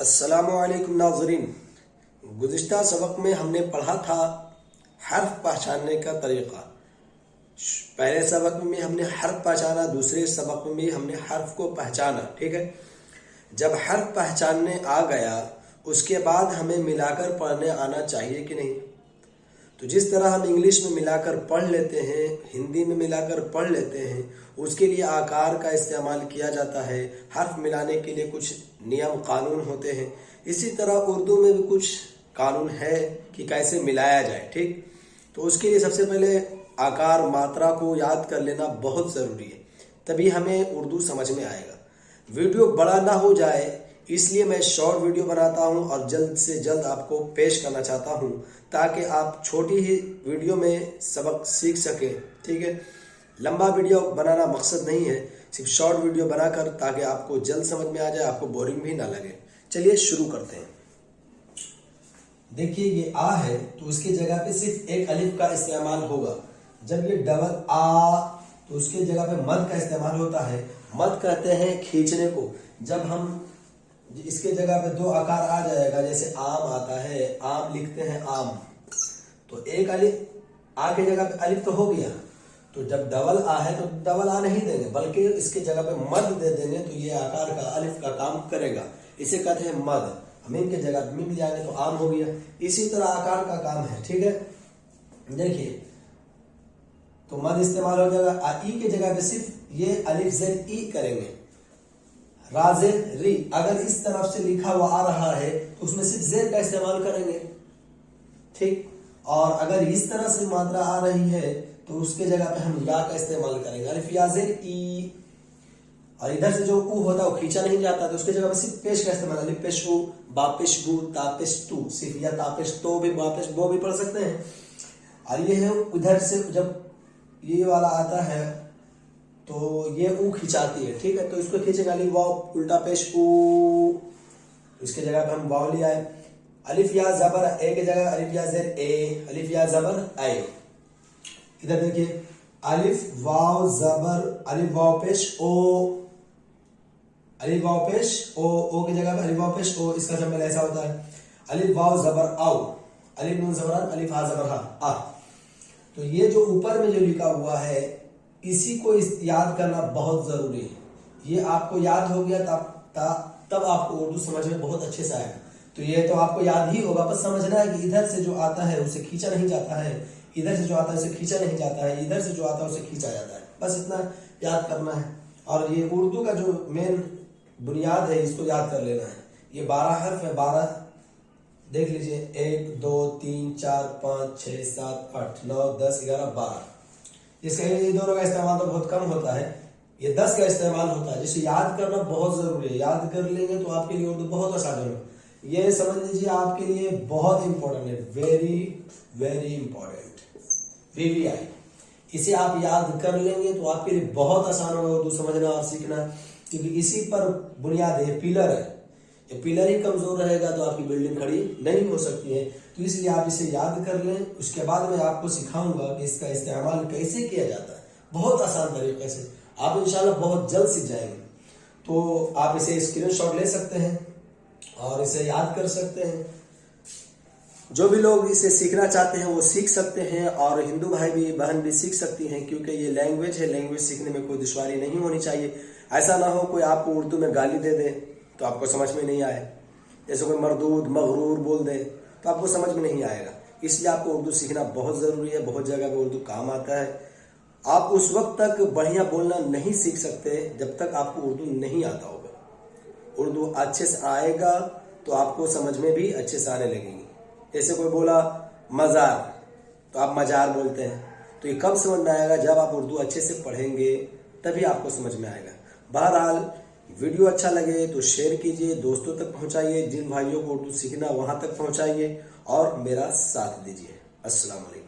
अस्सलामुअलैकुम नाज़रीन। गुज़िश्ता सबक में हमने पढ़ा था हर्फ पहचानने का तरीक़ा। पहले सबक में हमने हर्फ पहचाना, दूसरे सबक में हमने हर्फ को पहचाना। ठीक है, जब हर्फ पहचानने आ गया उसके बाद हमें मिलाकर पढ़ने आना चाहिए कि नहीं। तो जिस तरह हम इंग्लिश में मिलाकर पढ़ लेते हैं, हिंदी में मिलाकर पढ़ लेते हैं, उसके लिए आकार का इस्तेमाल किया जाता है। हर्फ मिलाने के लिए कुछ नियम कानून होते हैं। इसी तरह उर्दू में भी कुछ कानून है कि कैसे मिलाया जाए। ठीक, तो उसके लिए सबसे पहले आकार मात्रा को याद कर लेना बहुत ज़रूरी है, तभी हमें उर्दू समझ में आएगा। वीडियो बड़ा ना हो जाए इसलिए मैं शॉर्ट वीडियो बनाता हूं और जल्द से जल्द आपको पेश करना चाहता हूं, ताकि आप छोटी ही वीडियो में सबक सीख सकें। ठीक है, लंबा वीडियो बनाना मकसद नहीं है, सिर्फ शॉर्ट वीडियो बनाकर ताकि आपको जल्द समझ में आ जाए, आपको बोरिंग भी ना लगे। चलिए शुरू करते हैं। देखिए ये आ है तो उसकी जगह पे सिर्फ एक अलिफ का इस्तेमाल होगा। जब ये डबल आ तो उसके जगह पे मद का इस्तेमाल होता है। मद कहते हैं खींचने को। जब हम इसके जगह पे दो आकार आ जाएगा, जैसे आम आता है, आम लिखते हैं आम, तो एक अलिफ आ की जगह पे अलिफ तो हो गया। तो जब डबल आ है तो डबल आ नहीं देंगे, बल्कि इसके जगह पे मद दे देंगे, तो ये आकार का अलिफ का काम करेगा। इसे कहते हैं मद। मीम के जगह मीम ले जाएंगे तो आम हो गया। इसी तरह आकार का काम है। ठीक है, देखिए तो मद इस्तेमाल हो जाएगा। ई के जगह पे सिर्फ ये अलिफ जेड ई करेंगे। राजेद री, अगर इस तरफ से लिखा हुआ आ रहा है तो उसमें सिर्फ जेड का इस्तेमाल करेंगे। ठीक, और अगर इस तरह से मात्रा आ रही है तो उसके जगह पे हम या का इस्तेमाल करेंगे, अलिफ या जेड ई। और इधर से जो ऊ होता है वो खींचा नहीं जाता, तो उसके जगह पे सिर्फ पेश का इस्तेमाल, अलिफ पेश ऊ, बा पेश बू, ता पेश तू, सिर्फ या ता पेश तो भी, बा पेश बो भी पढ़ सकते हैं। और ये है उधर से जब ये वाला आता है तो ये ऊ खिंचाती है। ठीक है, तो इसको खींचेगा अलिफ वाव उल्टा पेश ऊ, इसके जगह पे हम वाव लिया है। अलिफ या जबर ए की जगह अलिफ या जेर ए, अलिफ या जबर ए। इधर देखिए अलिफ वाव जबर, अलिफ वाव पेश ओ, अलिफ वाव पेश ओ, ओ की जगह पे अलिफ वाव पेश ओ। इसका जमल ऐसा होता है अलिफ वाव जबर आओ, अलिफ नून जबरान, अलिफ हा जबर हा आ। तो ये जो ऊपर में जो लिखा हुआ है इसी को याद करना बहुत जरूरी है। ये आपको याद हो गया तब आपको उर्दू समझ में बहुत अच्छे से आएगा। तो ये तो आपको याद ही होगा, बस समझना है कि इधर से जो आता है उसे खींचा नहीं जाता है, इधर से जो आता है उसे खींचा नहीं जाता है, इधर से जो आता है उसे खींचा जाता है। बस इतना याद करना है। और ये उर्दू का जो मेन बुनियाद है इसको याद कर लेना है। ये 12 हर्फ है, 12 देख लीजिए, 1 2 3 4 5 6 7 8 9 10 11 12। इसका ये दोनों का इस्तेमाल तो बहुत कम होता है, ये 10 का इस्तेमाल होता है, जिसे याद करना बहुत जरूरी है। याद कर लेंगे तो आपके लिए उर्दू बहुत आसान होगा। ये समझ लीजिए आपके लिए बहुत इंपॉर्टेंट है, वेरी वेरी इंपॉर्टेंट, वीवीआई। इसे आप याद कर लेंगे तो आपके लिए बहुत आसान होगा उर्दू समझना और सीखना, क्योंकि इसी पर बुनियाद है, पिलर है। ये पिलर ही कमजोर रहेगा तो आपकी बिल्डिंग खड़ी नहीं हो सकती है। तो इसलिए आप इसे याद कर लें। उसके बाद मैं आपको सिखाऊंगा कि इसका इस्तेमाल कैसे किया जाता है, बहुत आसान तरीके से। आप इंशाल्लाह बहुत जल्द सीख जाएंगे। तो आप इसे स्क्रीनशॉट ले सकते हैं और इसे याद कर सकते हैं। जो भी लोग इसे सीखना चाहते हैं वो सीख सकते हैं, और हिंदू भाई भी बहन भी सीख सकती हैं, क्योंकि ये लैंग्वेज है। लैंग्वेज सीखने में कोई दुश्वारी नहीं होनी चाहिए। ऐसा ना हो कोई आपको उर्दू में गाली दे दे तो आपको समझ में नहीं आए, जैसे कोई मरदूद मगरूर बोल दे तो आपको समझ में नहीं आएगा। इसलिए आपको उर्दू सीखना बहुत ज़रूरी है। बहुत जगह पे उर्दू काम आता है। आप उस वक्त तक बढ़िया बोलना नहीं सीख सकते जब तक आपको उर्दू नहीं आता होगा। उर्दू अच्छे से आएगा तो आपको समझ में भी अच्छे से आने लगेगी। जैसे कोई बोला मज़ार तो आप मज़ार बोलते हैं, तो ये कब समझ में आएगा? जब आप उर्दू अच्छे से पढ़ेंगे तभी आपको समझ में आएगा। बहरहाल वीडियो अच्छा लगे तो शेयर कीजिए, दोस्तों तक पहुंचाइए, जिन भाइयों को उर्दू सीखना वहां तक पहुंचाइए और मेरा साथ दीजिए। अस्सलाम वालेकुम।